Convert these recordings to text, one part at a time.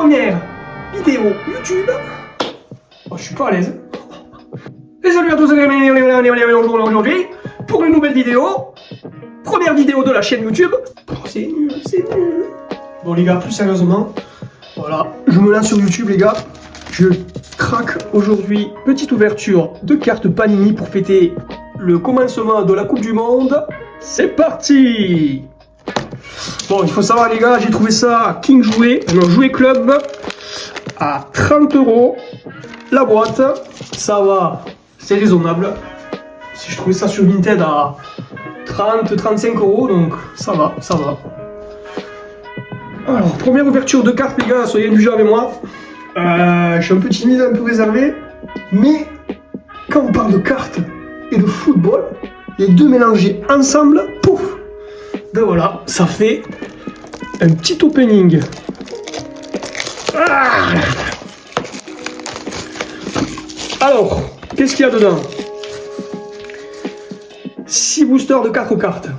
première vidéo YouTube. Oh, je suis pas à l'aise. Et salut à tous, aujourd'hui pour une nouvelle vidéo. Première vidéo de la chaîne YouTube. Oh, c'est nul, c'est nul. Bon les gars, plus sérieusement, voilà, je me lance sur YouTube les gars. Je craque aujourd'hui, petite ouverture de cartes Panini pour fêter le commencement de la Coupe du Monde. C'est parti! Bon, il faut savoir les gars, j'ai trouvé ça à King Jouet, non, Jouet Club, à 30 € la boîte. Ça va, c'est raisonnable. Si je trouvais ça sur Vinted à 30-35 €, donc ça va, ça va. Alors, première ouverture de cartes les gars, soyez indulgents avec moi. Je suis un peu timide, un peu réservé, mais quand on parle de cartes et de football, les deux mélangés ensemble, pouf, ben voilà, ça fait un petit opening. Ah, alors, qu'est-ce qu'il y a dedans? 6 boosters de 4 cartes.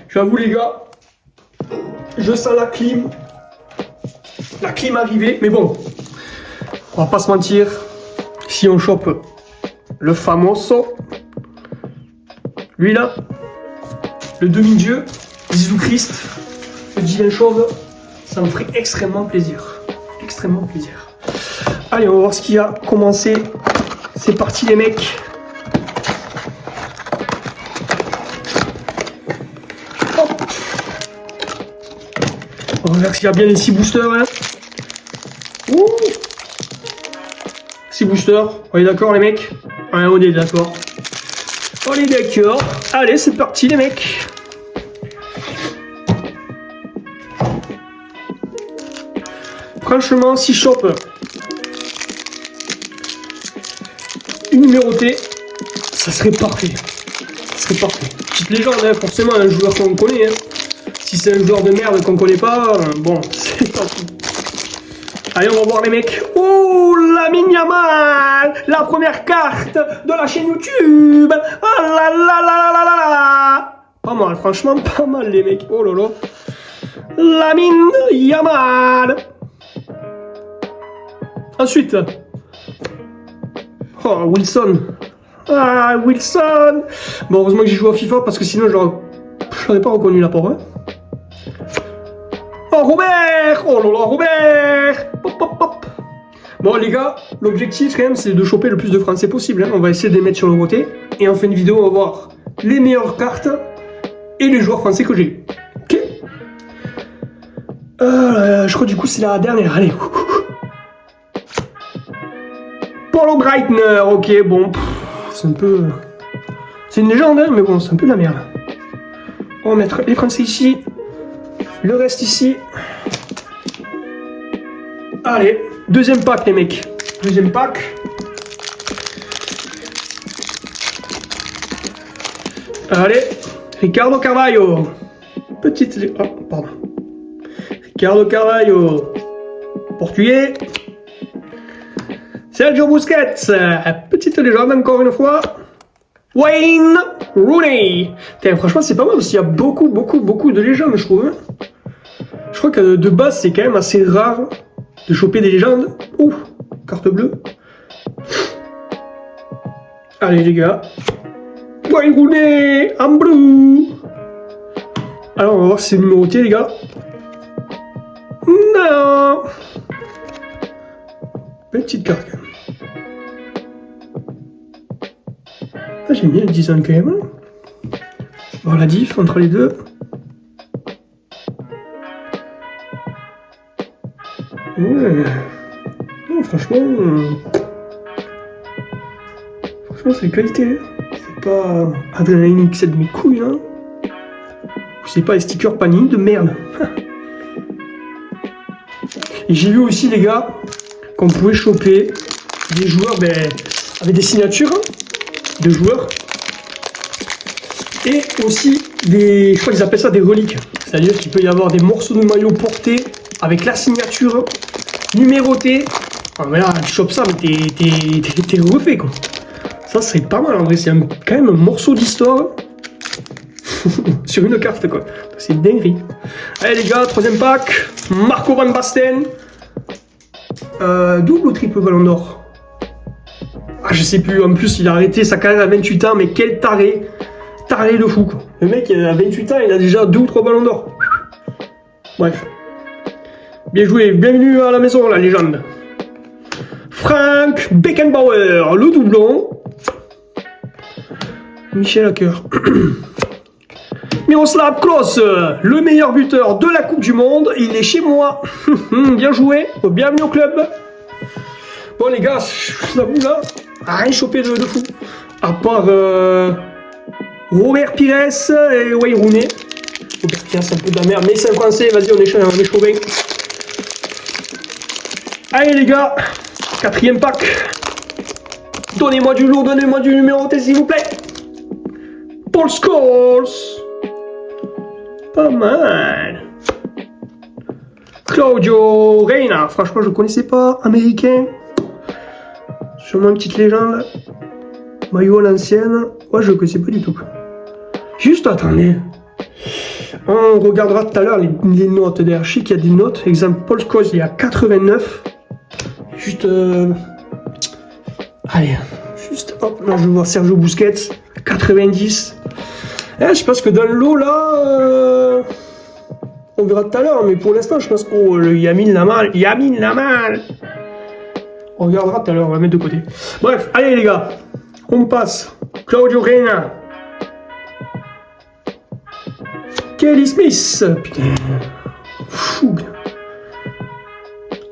J'avoue les gars, je sens la clim arriver, mais bon, on va pas se mentir, si on chope le famoso, lui là, le demi-dieu, Zizou Christ, le divin chauve, ça me ferait extrêmement plaisir. Extrêmement plaisir. Allez, on va voir ce qu'il y a commencé. C'est parti les mecs. Hop. On va voir s'il y a bien les 6 boosters. Hein. Ouh. 6 boosters. On est d'accord les mecs? Ouais, on est d'accord. On est d'accord. Allez, c'est parti les mecs. Franchement, si je chope une numérotée, ça serait parfait. Ça serait parfait. Petite légende, hein, forcément, un joueur qu'on connaît. Hein. Si c'est un joueur de merde qu'on connaît pas, bon, c'est pas tout. Allez, on va voir les mecs. Oh, Lamine Yamal, la première carte de la chaîne YouTube. Ah là là là là là là. Pas mal, franchement, pas mal les mecs. Oh là là. Lamine Yamal. Ensuite. Oh, Wilson. Ah, Wilson. Bon, heureusement que j'ai joué à FIFA parce que sinon, je n'aurais pas reconnu la pauvre. Hein. Oh, Robert. Oh là là, Robert. Pop, pop, pop. Bon, les gars, l'objectif, quand même, c'est de choper le plus de Français possible. Hein. On va essayer de les mettre sur le côté. Et en fin de vidéo, on va voir les meilleures cartes et les joueurs français que j'ai. Ok. Je crois, du coup, c'est la dernière. Allez. Paulo Breitner, ok, bon, c'est un peu... C'est une légende, hein, mais bon, c'est un peu de la merde. On va mettre les Français ici, le reste ici. Allez, deuxième pack, les mecs. Deuxième pack. Allez, Ricardo Carvalho. Petite... Oh, pardon. Ricardo Carvalho. Portugais. Sergio Busquets, petite légende encore une fois. Wayne Rooney. Putain, franchement, c'est pas mal parce qu'il y a beaucoup de légendes, je trouve. Hein. Je crois que de base, c'est quand même assez rare de choper des légendes. Ouh, carte bleue. Allez, les gars. Wayne Rooney, en bleu. Alors, on va voir si c'est numéroté, les gars. Non. Petite carte. Ah, j'aime bien le design quand même. Voir la diff entre les deux. Ouais. Non, franchement. Franchement, c'est qualité. C'est pas Adrenaline X de mes couilles. Hein. C'est pas les stickers Panini de merde. Et j'ai vu aussi, les gars, qu'on pouvait choper des joueurs avec des signatures de joueurs et aussi des, je crois qu'ils appellent ça des reliques, c'est-à-dire qu'il peut y avoir des morceaux de maillot portés avec la signature numérotée. Ah, mais là tu chopes ça mais t'es refait quoi. Ça serait pas mal en vrai, c'est quand même un morceau d'histoire. sur une carte, quoi. C'est une dinguerie. Allez, les gars, troisième pack. Marco Van Basten. Double ou triple ballon d'or? Ah, je sais plus. En plus, il a arrêté sa carrière à 28 ans, mais quel taré. Taré de fou, quoi. Le mec, à 28 ans, il a déjà 2 ou 3 ballons d'or. Bref. Bien joué. Bienvenue à la maison, la légende. Frank Beckenbauer, le doublon. Michel Hacker. Miroslav Klose, le meilleur buteur de la Coupe du Monde. Il est chez moi. Bien joué. Bienvenue au club. Bon, les gars, je l'avoue là, rien chopé de fou. À part Robert Pires et Wayne Rooney. Robert Pires, c'est un peu de la merde, mais c'est un français. Vas-y, on est chaud bien. Allez, les gars, quatrième pack. Donnez-moi du lourd, donnez-moi du numéro, s'il vous plaît. Paul Scholes. Pas mal. Claudio Reyna. Franchement, je ne connaissais pas. Américain. Sûrement une petite légende. Maillot à l'ancienne. Ouais, je ne connaissais pas du tout. Juste, attendez. On regardera tout à l'heure les notes derrière. Je sais qu'il y a des notes. Exemple, Paul Scholes, il y a 89. Juste. Allez. Juste, hop. Là, je vois Sergio Busquets. 90. Je pense que dans le lot là, on verra tout à l'heure, mais pour l'instant je pense que le Yamin Lamal, on regardera tout à l'heure, on va mettre de côté. Bref, allez les gars, on passe. Claudio Reyna, Kelly Smith, putain, fou.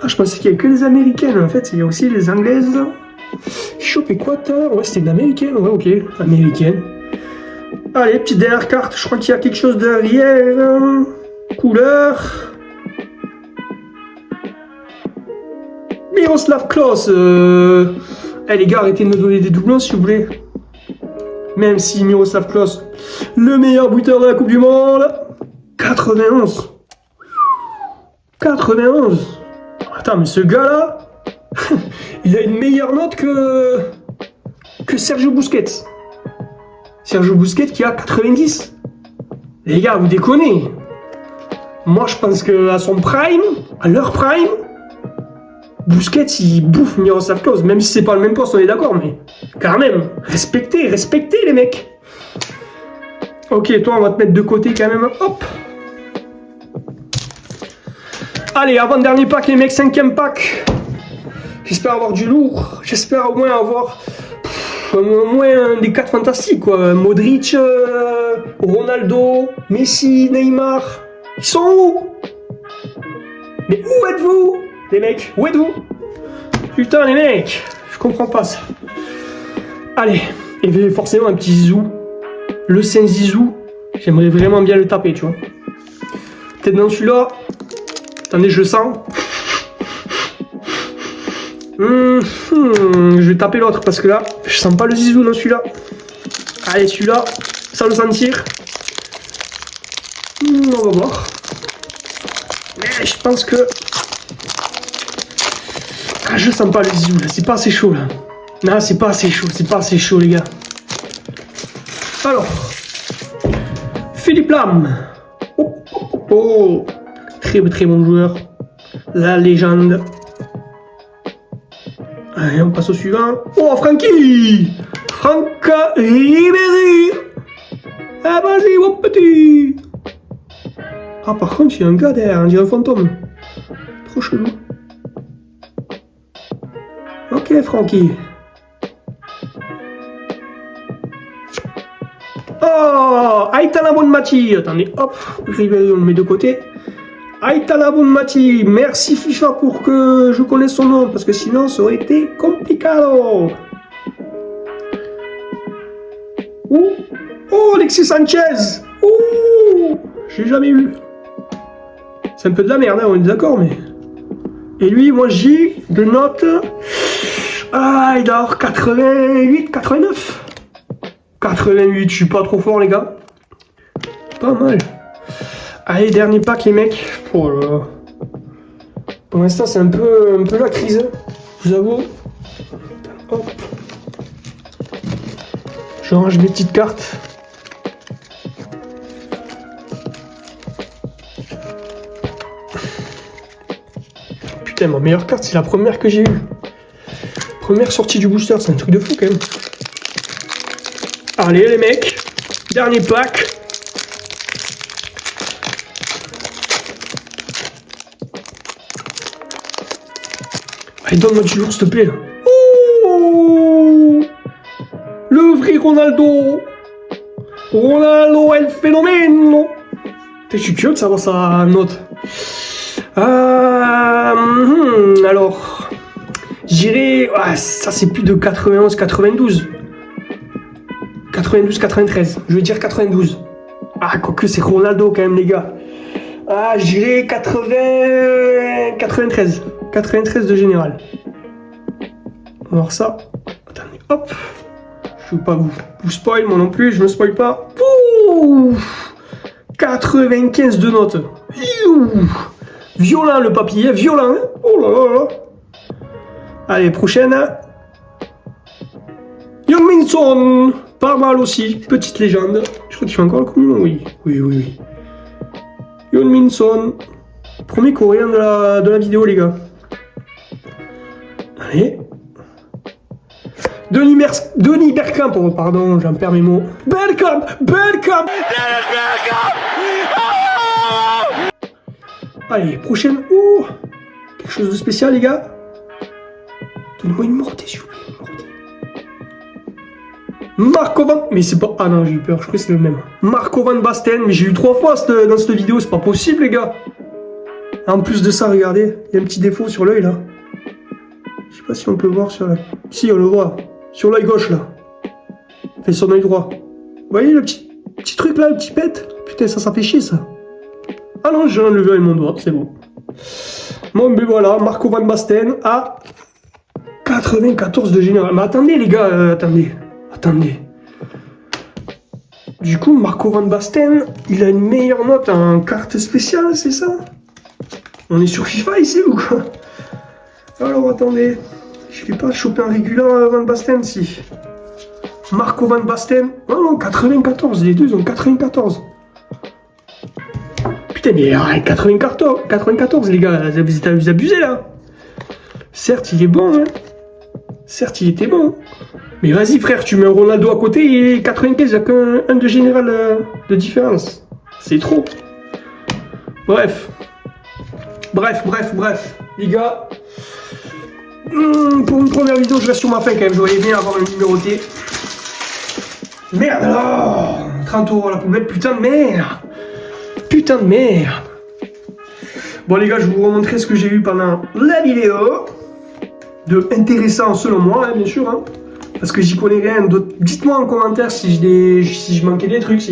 Ah, je pensais qu'il n'y avait que les américaines, en fait il y a aussi les anglaises. Chopé quoi tout à l'heure? Ouais, c'était de l'américaine, ouais, ok, américaine. Allez, petite dernière carte, je crois qu'il y a quelque chose derrière. Couleur. Miroslav Klose. Les gars, arrêtez de me donner des doublons s'il vous plaît. Même si Miroslav Klose, le meilleur buteur de la Coupe du Monde. 91. 91. Attends, mais ce gars-là, il a une meilleure note que Sergio Busquets. Sergio Busquets qui a 90. Les gars, vous déconnez. Moi, je pense qu'à son prime, à leur prime, Busquets, il bouffe Miroslav Klose. Même si c'est pas le même poste, on est d'accord, mais quand même, respectez les mecs. Ok, toi, on va te mettre de côté quand même. Hop. Allez, avant-dernier pack, les mecs, 5e pack. J'espère avoir du lourd. J'espère au moins avoir... au moins des 4 fantastiques quoi. Modric, Ronaldo, Messi, Neymar. Ils sont où? Mais où êtes-vous les mecs? Où êtes-vous? Putain les mecs, je comprends pas ça. Allez, et forcément un petit Zizou. Le Saint Zizou, j'aimerais vraiment bien le taper, tu vois. Peut-être dans celui-là. Attendez, je le sens. Je vais taper l'autre parce que là, je sens pas le Zizou dans celui-là. Allez, celui-là, sans le sentir. On va voir. Mais je pense que... Ah, je sens pas le Zizou là, c'est pas assez chaud là. Non, c'est pas assez chaud les gars. Alors, Philippe Lam. Oh. Très bon joueur. La légende. Allez, on passe au suivant. Oh, Francky Franca Ribéry. Ah, vas-y, mon petit. Ah, par contre, il y a un gars derrière, on dirait un fantôme. Trop chelou. Ok, Francky. Oh, Aïtala Bonmati. Attendez, hop, Ribéry, on le met de côté. Aïtala Bonmati, merci FIFA pour que je connaisse son nom, parce que sinon ça aurait été complicado. Oh, Alexis Sanchez. J'ai jamais vu. C'est un peu de la merde, hein, on est d'accord, mais... Et lui, moi j'ai de notes... Ah, il doit avoir 88, 89. 88, je suis pas trop fort, les gars. Pas mal. Allez, dernier pack, les mecs. Oh là là. Pour l'instant, c'est un peu la crise, hein, je vous avoue. Hop. Je range mes petites cartes. Putain, ma meilleure carte, c'est la première que j'ai eue. Première sortie du booster, c'est un truc de fou quand même. Allez les mecs, dernier pack. Allez, donne-moi du lourd, s'il te plaît. Là. Oh, le vrai Ronaldo. Ronaldo est le phénomène. Je suis curieux de savoir sa note. Alors, j'irai. Ah, ça, c'est plus de 91, 92. 92, 93. Je vais dire 92. Ah, quoique, c'est Ronaldo quand même, les gars. Ah, j'irai 80. 93. 93 de général. On va voir ça. Attendez, hop. Je veux pas vous spoil, moi non plus, je me spoil pas. Ouh, 95 de notes. Ouh, violent le papier, violent. Oh là là là. Allez, prochaine. Young-Min-Son. Pas mal aussi, petite légende. Je crois qu'il fait encore le coup. Oui. Young-Min-Son. Premier coréen de la vidéo, les gars. Allez. Denis Bergkamp, oh, pardon, j'en perds mes mots. Bergkamp. Allez, prochaine. Oh, quelque chose de spécial, les gars. Donnez-moi une mortée, s'il vous plaît. Marco Van... Mais c'est pas... Ah non, j'ai eu peur, je crois que c'est le même. Marco Van Basten, mais j'ai eu 3 fois dans cette vidéo, c'est pas possible, les gars. En plus de ça, regardez, il y a un petit défaut sur l'œil, là. Je sais pas si on peut voir sur la... Si, on le voit. Sur l'œil gauche, là. Enfin, son œil droit. Vous voyez le petit truc, là, le petit pet? Putain, ça fait chier, ça. Ah non, j'ai enlevé avec mon doigt, c'est bon. Bon, ben voilà, Marco Van Basten à 94 de général. Mais attendez, les gars, attendez. Du coup, Marco Van Basten, il a une meilleure note en carte spéciale, c'est ça? On est sur FIFA ici ou quoi? Alors, attendez. Je vais pas choper un régulier Van Basten, si. Marco Van Basten. Oh non, 94, les deux, ils ont 94. Putain, mais 94, les gars, vous abusez, là. Certes, il est bon, hein. Certes, il était bon. Mais vas-y, frère, tu mets un Ronaldo à côté et 95, il n'y a qu'un de général de différence. C'est trop. Bref. Les gars, pour une première vidéo, je reste sur ma fin quand même. J'aurais bien avoir le numéroté. Merde alors 30 € à la poubelle, putain de merde. Bon les gars, je vais vous remontrer ce que j'ai eu pendant la vidéo. De intéressant selon moi, hein, bien sûr. Hein. Parce que j'y connais rien. Dites-moi en commentaire si je manquais des trucs,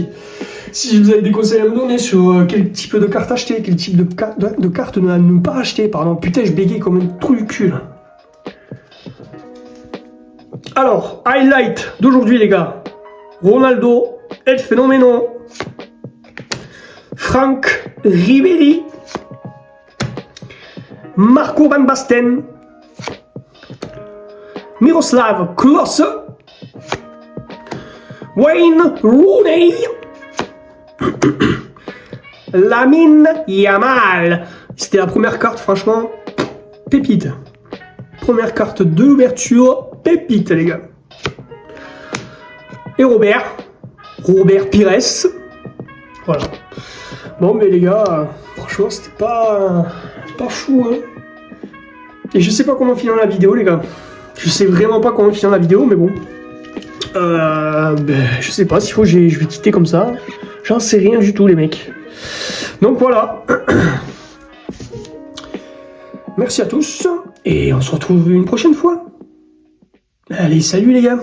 si vous avez des conseils à me donner sur quel type de carte acheter, quel type de carte ne pas acheter, pardon. Putain, je bégaye comme un trou du cul, là. Alors, highlight d'aujourd'hui, les gars. Ronaldo, El Fenomeno, Franck Ribéry, Marco Van Basten, Miroslav Klose, Wayne Rooney, Lamine Yamal. C'était la première carte, franchement, pépite. Première carte de l'ouverture, pépite, les gars. Et Robert Pires. Voilà. Bon, mais les gars, franchement, c'était pas fou, hein. Et je sais pas comment finir la vidéo, les gars. Je sais vraiment pas comment finir la vidéo, mais bon. Je sais pas s'il faut, je vais quitter comme ça. J'en sais rien du tout, les mecs. Donc voilà. Merci à tous. Et on se retrouve une prochaine fois. Allez, salut les gars.